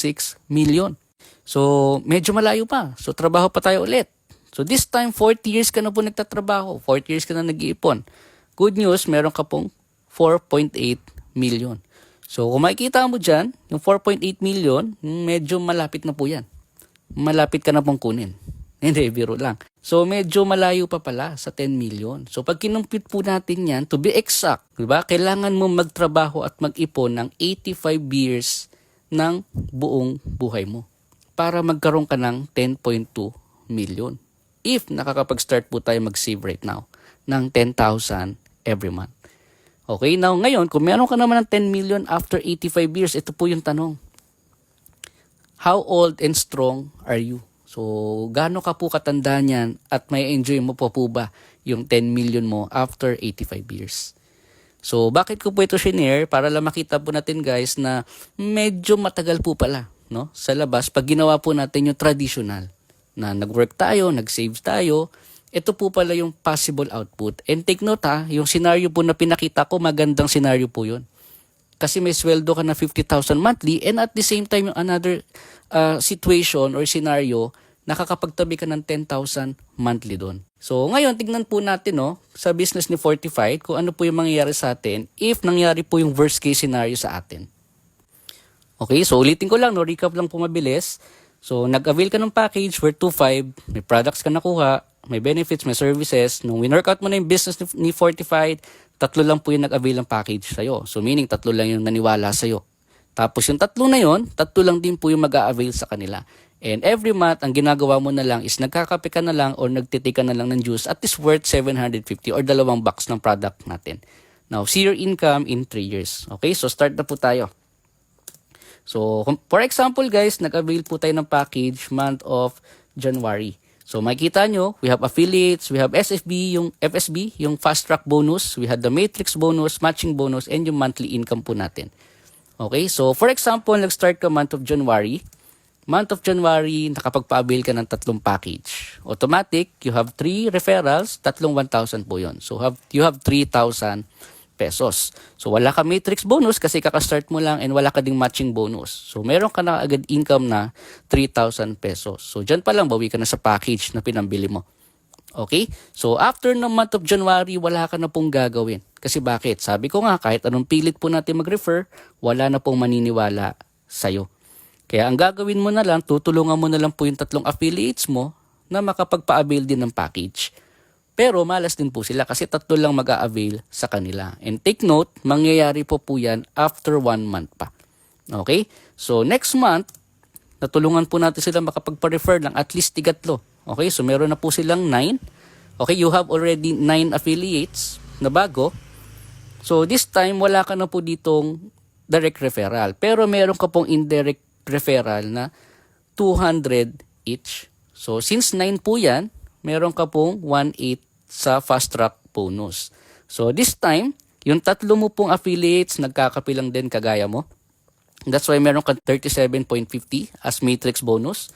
million. So, medyo malayo pa. So, trabaho pa tayo ulit. So, this time, 40 years ka na po nagtatrabaho. 40 years ka na nag-iipon. Good news, meron ka pong 4.8 million. So, kung makikita mo dyan, yung 4.8 million, medyo malapit na po yan. Malapit ka na pong kunin. Hindi, biro lang. So, medyo malayo pa pala sa 10 million. So, pag kinumpit po natin yan, to be exact, diba? Kailangan mo magtrabaho at mag-ipon ng 85 years ng buong buhay mo para magkaroon ka ng 10.2 million. If nakakapag-start po tayo mag-save right now. ng 10,000 every month. Okay, now ngayon, kung meron ka naman ng 10 million after 85 years, ito po yung tanong. How old and strong are you? So, gaano ka po katanda niyan at may enjoy mo po ba yung 10 million mo after 85 years? So, bakit ko po ito shinare? Para lang makita po natin guys na medyo matagal po pala, no? Sa labas, pag ginawa po natin yung traditional, na nag-work tayo, nag-save tayo, ito po pala yung possible output. And take note ha, yung scenario po na pinakita ko, magandang scenario po yun. Kasi may sweldo ka na 50,000 monthly and at the same time yung another situation or scenario, nakakapagtabi ka ng 10,000 monthly doon. So ngayon, tignan po natin sa business ni Fortified kung ano po yung mangyayari sa atin if nangyari po yung worst case scenario sa atin. Okay, so ulitin ko lang, recap lang po mabilis. So nag-avail ka ng package worth 2.5, may products ka nakuha, may benefits, may services. Nung win-workout mo na yung business ni Fortified, 3 lang po yung nag-avail ng package sa'yo. So meaning 3 lang yung naniwala sa'yo. Tapos yung 3 na yun, 3 lang din po yung mag-a-avail sa kanila. And every month, ang ginagawa mo na lang is nagkakape ka na lang or nagtitake ka na lang ng juice at is worth 750 or 2 box ng product natin. Now, see your income in 3 years. Okay, so start na po tayo. So, for example guys, nag-avail po tayo ng package month of January. So, makikita nyo, we have affiliates, we have SFB, yung FSB, yung fast track bonus, we had the matrix bonus, matching bonus, and yung monthly income po natin. Okay, so for example, nag-start ka month of January. Month of January, nakapagpa-avail ka ng 3 package. Automatic, you have 3 referrals, 1,000 po yun. So, you have 3,000 pesos. So, wala ka matrix bonus kasi kaka-start mo lang and wala ka ding matching bonus. So, meron ka na agad income na 3,000 pesos. So, dyan pa lang, bawi ka na sa package na pinambili mo. Okay? So, after ng month of January, wala ka na pong gagawin. Kasi bakit? Sabi ko nga, kahit anong pilit po natin mag-refer, wala na pong maniniwala sa'yo. Kaya ang gagawin mo na lang, tutulungan mo na lang po yung 3 affiliates mo na makapagpa-avail din ng package. Pero malas din po sila kasi 3 lang mag-a-avail sa kanila. And take note, mangyayari po yan after 1 month pa. Okay? So next month, natulungan po natin sila makapagpa-refer ng at least 3. Okay? So meron na po silang 9. Okay? You have already 9 affiliates na bago. So this time, wala ka na po ditong direct referral. Pero meron ka pong indirect referral na 200 each. So, since 9 po yan, meron ka pong 1/8 sa fast track bonus. So, this time, yung 3 mo pong affiliates, nagkakapilang din kagaya mo. That's why meron ka 37.50 as matrix bonus.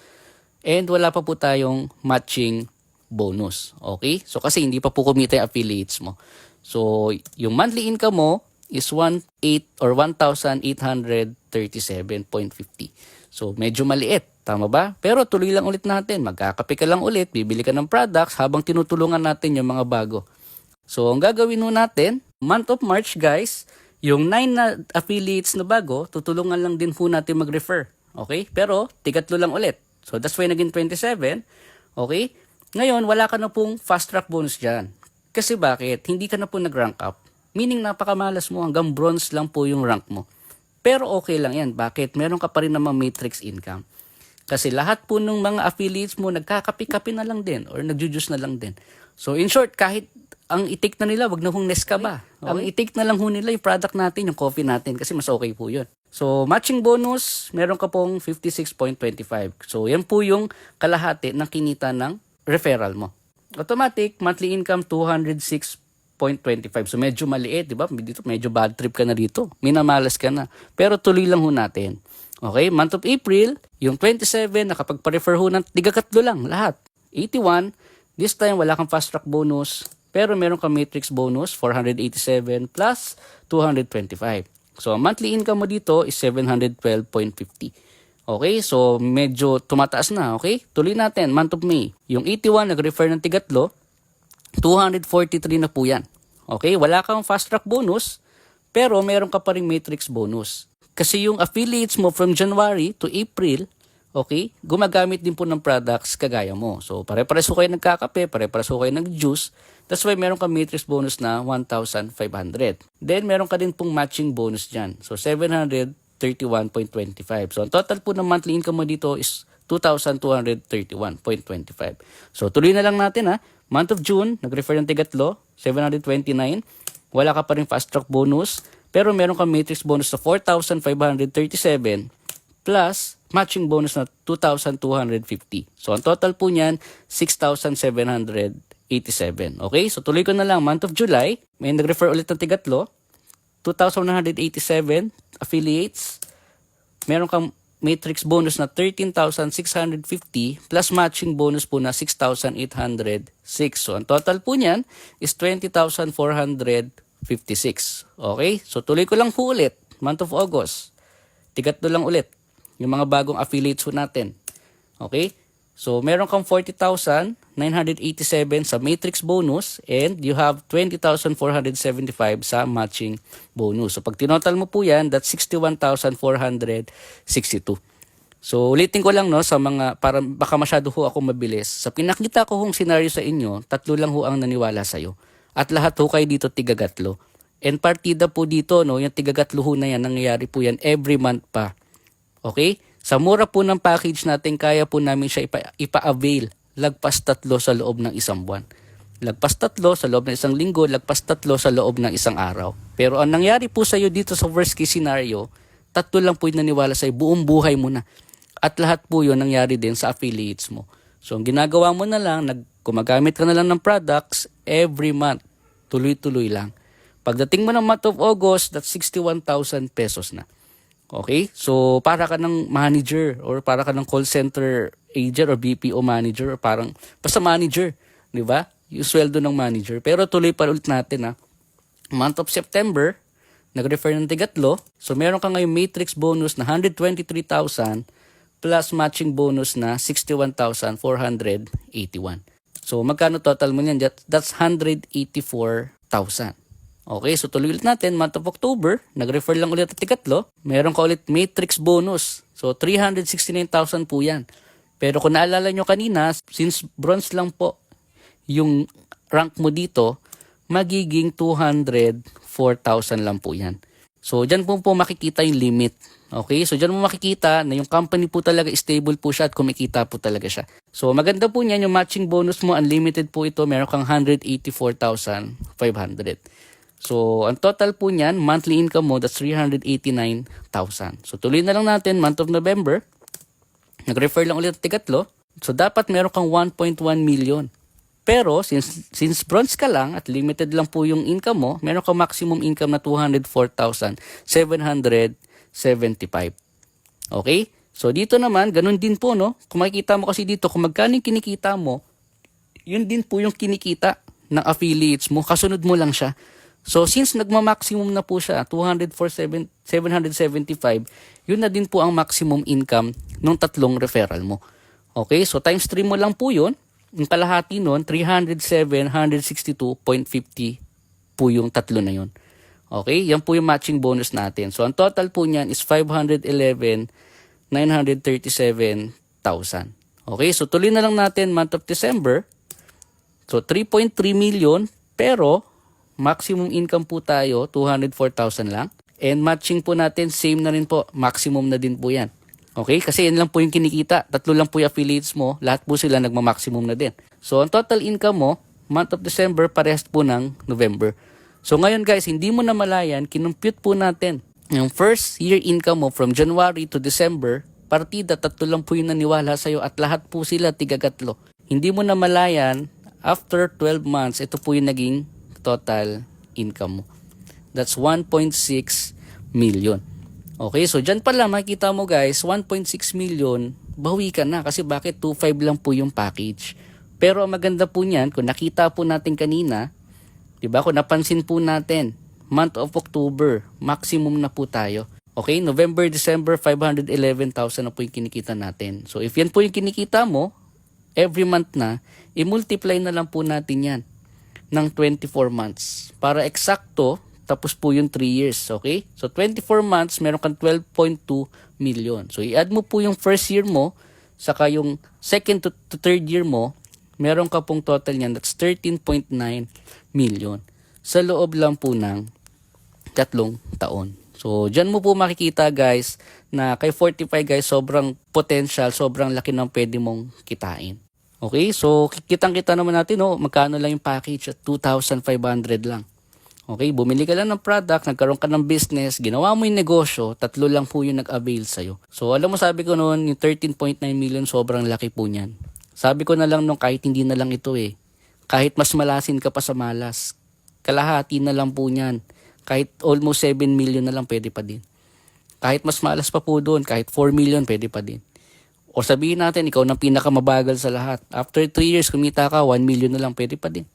And wala pa po tayong matching bonus. Okay? So, kasi hindi pa po kumita yung affiliates mo. So, yung monthly income mo is 1,837.50. So, medyo maliit. Tama ba? Pero tuloy lang ulit natin. Magkakape ka lang ulit, bibili ka ng products habang tinutulungan natin yung mga bago. So, ang gagawin mo natin, month of March guys, yung 9 na affiliates na bago, tutulungan lang din po natin mag-refer. Okay? Pero, 3 lang ulit. So, that's why naging 27. Okay? Ngayon, wala ka na pong fast track bonus dyan. Kasi bakit? Hindi ka na po nag-rank up. Meaning napakamalas mo, hanggang bronze lang po yung rank mo. Pero okay lang yan. Bakit? Meron ka pa rin namang matrix income. Kasi lahat po ng mga affiliates mo, nagkakapi-kapi na lang din or nagjujuice na lang din. So in short, kahit ang itik na nila, wag na hong Nescaba. Okay? Ang itik na lang ho nila yung product natin, yung coffee natin kasi mas okay po yun. So matching bonus, meron ka pong 56.25. So yan po yung kalahati ng kinita ng referral mo. Automatic, monthly income 206.25. So medyo maliit, di ba? Dito medyo bad trip ka na dito. Minamalas ka na. Pero tuloy lang ho natin. Okay, month of April, yung 27, nakapagpa-refer ho ng 3 lang, lahat. 81, this time wala kang fast track bonus, pero meron kang matrix bonus, 487 plus 225. So, monthly income mo dito is 712.50. Okay, so medyo tumataas na, okay? Tuloy natin, month of May. Yung 81, nag-refer ng 3, 243 na po yan. Okay, wala kang fast track bonus, pero meron ka pa ring matrix bonus. Kasi yung affiliates mo from January to April, okay, gumagamit din po ng products kagaya mo. So, pare-pareso kayo nagkakape, parepareso kayo nag-juice. That's why meron ka matrix bonus na 1,500. Then, meron ka din pong matching bonus dyan. So, 731.25. So, ang total po ng monthly income mo dito is 2,231.25. So, tuloy na lang natin ha. Month of June, nag-refer ng tigatlo, 729. Wala ka pa rin fast track bonus, pero meron kang matrix bonus na 4,537 plus matching bonus na 2,250. So, ang total po niyan, 6,787. Okay? So, tuloy ko na lang. Month of July, may nag-refer ulit ng tigatlo, 2,187 affiliates. Meron kang matrix bonus na 13,650 plus matching bonus po na 6,806. So, ang total po niyan is 20,456. Okay? So, tuloy ko lang po ulit. Month of August. Tigatlo lang ulit. Yung mga bagong affiliates po natin. Okay? So, meron kang 40,987 sa matrix bonus and you have 20,475 sa matching bonus. So, pag tinotal mo po yan, that's 61,462. So, ulitin ko lang no, sa mga, para baka masyado ho ako mabilis. Sa pinakita ko hong scenario sa inyo, 3 lang ho ang naniwala sa'yo. At lahat ho kayo dito tigagatlo. And partida po dito, no, yung tigagatlo ho na yan, nangyayari po yan every month pa. Okay? Sa mura po ng package natin, kaya po namin siya ipa-avail. Lagpas 3 sa loob ng 1 buwan. Lagpas 3 sa loob ng 1 linggo, lagpas 3 sa loob ng 1 araw. Pero ang nangyari po sa iyo dito sa worst case scenario, 3 lang po yung naniwala sa iyo, buong buhay mo na. At lahat po yun nangyari din sa affiliates mo. So ang ginagawa mo na lang, gumagamit ka na lang ng products every month. Tuloy-tuloy lang. Pagdating mo ng month of August, that's 61,000 pesos na. Okay? So, para ka ng manager or para ka ng call center agent or BPO manager or parang basta manager. Di ba? Yung sweldo ng manager. Pero tuloy pa ulit natin ha. Month of September, nag-refer ng tigatlo. So, meron ka ngayon matrix bonus na 123,000 plus matching bonus na 61,481. So, magkano total mo niyan? That's 184,000. Okay, so tuloy ulit natin, month of October, nag-refer lang ulit at tigatlo, meron ka ulit matrix bonus. So, 369,000 po yan. Pero kung naalala nyo kanina, since bronze lang po yung rank mo dito, magiging 204,000 lang po yan. So, dyan po makikita yung limit. Okay, so dyan mo makikita na yung company po talaga stable po siya at kumikita po talaga siya. So, maganda po niyan, yung matching bonus mo, unlimited po ito, meron kang 184,500. So, ang total po niyan, monthly income mo, that's 389,000. So, tuloy na lang natin, month of November. Nag-refer lang ulit at tigatlo. So, dapat meron kang 1.1 million. Pero, since bronze ka lang at limited lang po yung income mo, meron kang maximum income na 204,775. Okay? So, dito naman, ganun din po, no? Kung makikita mo kasi dito, kung magkano yung kinikita mo, yun din po yung kinikita ng affiliates mo. Kasunod mo lang siya. So, since nagma-maximum na po siya, 204,775, yun na din po ang maximum income ng 3 referral mo. Okay? So, times 3 mo lang po yun. Yung kalahati nun, 307,162.50 po yung 3 na yun. Okay? Yan po yung matching bonus natin. So, ang total po niyan is 511,937,000. Okay? So, tuloy na lang natin month of December. So, 3.3 million, pero maximum income po tayo, 204,000 lang. And matching po natin, same na rin po. Maximum na din po yan. Okay? Kasi yan lang po yung kinikita. 3 lang po yung affiliates mo. Lahat po sila nagma-maximum na din. So, ang total income mo, month of December, parehas po ng November. So, ngayon guys, hindi mo na malayan, kinumpute po natin yung first year income mo from January to December, partida, 3 lang po yung naniwala sa'yo at lahat po sila tigagatlo. Hindi mo na malayan, after 12 months, ito po yung naging total income mo. That's 1.6 million. Okay, so dyan pala makikita mo guys, 1.6 million, bawi ka na kasi bakit 2.5 lang po yung package. Pero ang maganda po niyan, kung nakita po natin kanina, diba, kung napansin po natin, month of October, maximum na po tayo. Okay, November, December, 511,000 na po yung kinikita natin. So if yan po yung kinikita mo, every month na, i-multiply na lang po natin yan ng 24 months. Para eksakto, tapos po yung 3 years, okay? So, 24 months, meron kang 12.2 million. So, i-add mo po yung first year mo, saka yung second to third year mo, meron ka pong total niyan, that's 13.9 million. Sa loob lang po ng 3 taon. So, dyan mo po makikita guys, na kay 45 guys, sobrang potential, sobrang laki ng pwede mong kitain. Okay, so kitang-kita naman natin, no, magkano lang yung package at 2,500 lang. Okay, bumili ka lang ng product, nagkaroon ka ng business, ginawa mo yung negosyo, 3 lang po yung nag-avail sa'yo. So alam mo, sabi ko noon, yung 13.9 million sobrang laki po niyan. Sabi ko na lang nung kahit hindi na lang ito kahit mas malasin ka pa sa malas, kalahati na lang po niyan. Kahit almost 7 million na lang pwede pa din. Kahit mas malas pa po doon, kahit 4 million pwede pa din. O sabihin natin, ikaw nang pinakamabagal sa lahat. After 3 years, kumita ka, 1 million na lang pwede pa din.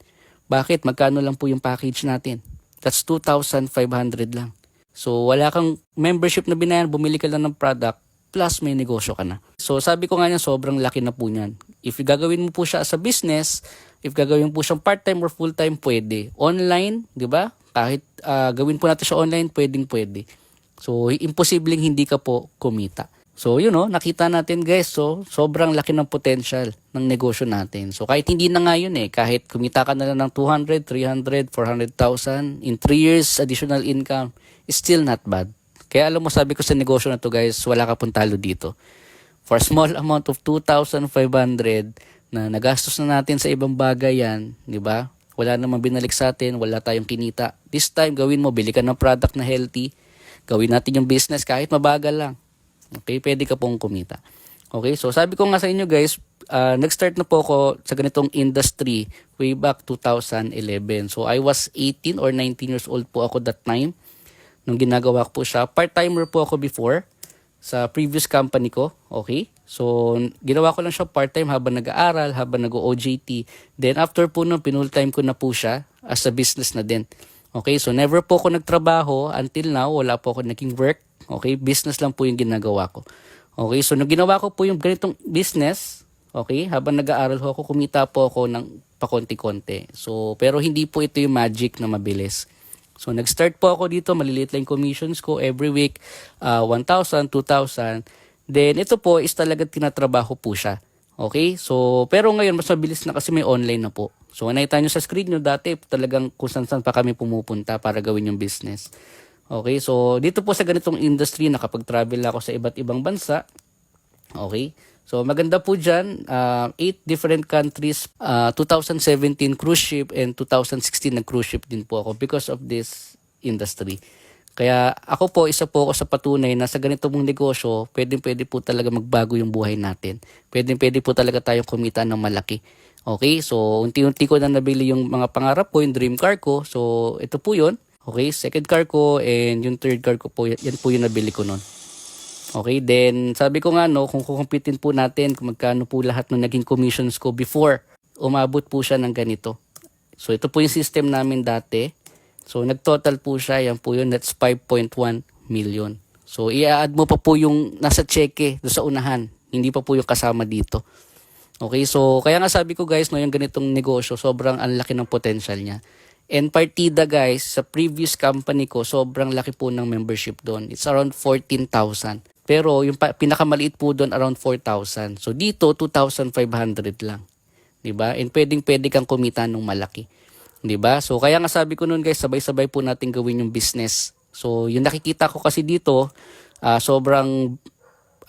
Bakit? Magkano lang po yung package natin? That's 2,500 lang. So wala kang membership na binayan, bumili ka lang ng product, plus may negosyo ka na. So sabi ko nga niyan, sobrang laki na po niyan. If gagawin mo po siya as a business, if gagawin po siyang part-time or full-time, pwede. Online, di ba? Kahit gawin po natin siya online, pwede. So imposibleng hindi ka po kumita. So nakita natin guys, so sobrang laki ng potential ng negosyo natin. So kahit hindi na nga yun kahit kumita ka na lang ng 200, 300, 400,000 in 3 years additional income, is still not bad. Kaya alam mo, sabi ko sa negosyo na to guys, wala ka pong talo dito. For a small amount of 2,500 na nagastos na natin sa ibang bagay yan, di ba? Wala namang binalik sa atin, wala tayong kinita. This time, gawin mo, bili ka ng product na healthy, gawin natin yung business kahit mabagal lang. Okay, pwede ka pong kumita. Okay, so sabi ko nga sa inyo guys, nag-start na po ako sa ganitong industry way back 2011. So I was 18 or 19 years old po ako that time nung ginagawa ko po siya. Part-timer po ako before sa previous company ko. Okay, so ginawa ko lang siya part-time habang nag-aaral, habang nag-OJT. Then after po nun, pinul-time ko na po siya as a business na din. Okay, so never po ako nagtrabaho until now, wala po ako naging work. Okay, business lang po yung ginagawa ko. Okay, so nung ginawa ko po yung ganitong business, okay, habang nag-aaral ho ako, kumita po ako ng pakonti-konti. So, pero hindi po ito yung magic na mabilis. So, nag-start po ako dito, maliliit lang commissions ko every week, 1,000, 2,000. Then, ito po is talagang tinatrabaho po siya. Okay, so, pero ngayon, mas mabilis na kasi may online na po. So, nakita nyo sa screen nyo, dati talagang kung saan pa kami pumupunta para gawin yung business. Okay, so dito po sa ganitong industry, nakapag-travel ako sa iba't ibang bansa. Okay, so maganda po dyan, 8 different countries, 2017 cruise ship and 2016 na cruise ship din po ako because of this industry. Kaya ako po, isa po ako sa patunay na sa ganito mong negosyo, pwede po talaga magbago yung buhay natin. Pwede po talaga tayong kumita ng malaki. Okay, so unti-unti ko na nabili yung mga pangarap ko, yung dream car ko. So ito po yun. Okay, second car ko and yung third car ko po, yan po yung nabili ko nun. Okay, then sabi ko nga kung kukumpitin po natin kung magkano po lahat ng naging commissions ko before, umabot po siya ng ganito. So ito po yung system namin dati. So nag-total po siya, yan po yun, that's 5.1 million. So i-add mo pa po yung nasa cheque doon sa unahan, hindi pa po yung kasama dito. Okay, so kaya nga sabi ko guys, yung ganitong negosyo, sobrang ang laki ng potential niya. And partida guys, sa previous company ko, sobrang laki po ng membership doon. It's around 14,000. Pero yung pinakamaliit po doon, around 4,000. So dito, 2,500 lang. Diba? And pwede kang kumita ng malaki. Diba? So kaya nga sabi ko noon guys, sabay-sabay po natin gawin yung business. So yung nakikita ko kasi dito, sobrang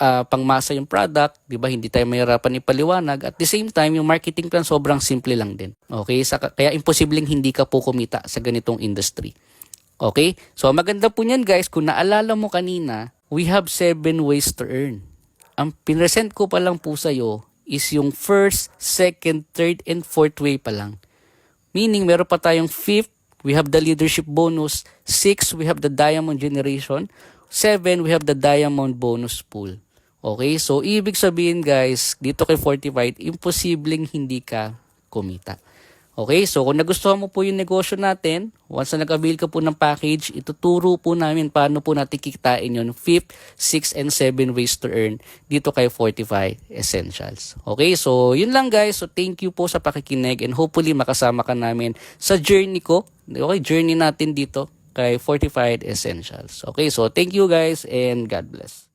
pangmasa yung product, di ba? Hindi tayo mahirapan ipaliwanag. At the same time, yung marketing plan sobrang simple lang din. Okay? Kaya imposibleng hindi ka po kumita sa ganitong industry. Okay? So maganda po niyan guys, kung naalala mo kanina, we have 7 ways to earn. Ang pinresent ko pa lang po sa'yo is yung first, second, third, and fourth way pa lang. Meaning, meron pa tayong fifth, we have the leadership bonus. 6, we have the diamond generation. 7, we have the diamond bonus pool. Okay, so ibig sabihin guys, dito kay Fortified, imposibleng hindi ka kumita. Okay, so kung nagustuhan mo po yung negosyo natin, once na nag-avail ka po ng package, ituturo po namin paano po natin kikitain yun 5th, 6th, and 7 ways to earn dito kay Fortify Essentials. Okay, so yun lang guys. So thank you po sa pakikinig and hopefully makasama ka namin sa journey ko. Okay, journey natin dito kay Fortified Essentials. Okay, so thank you guys and God bless.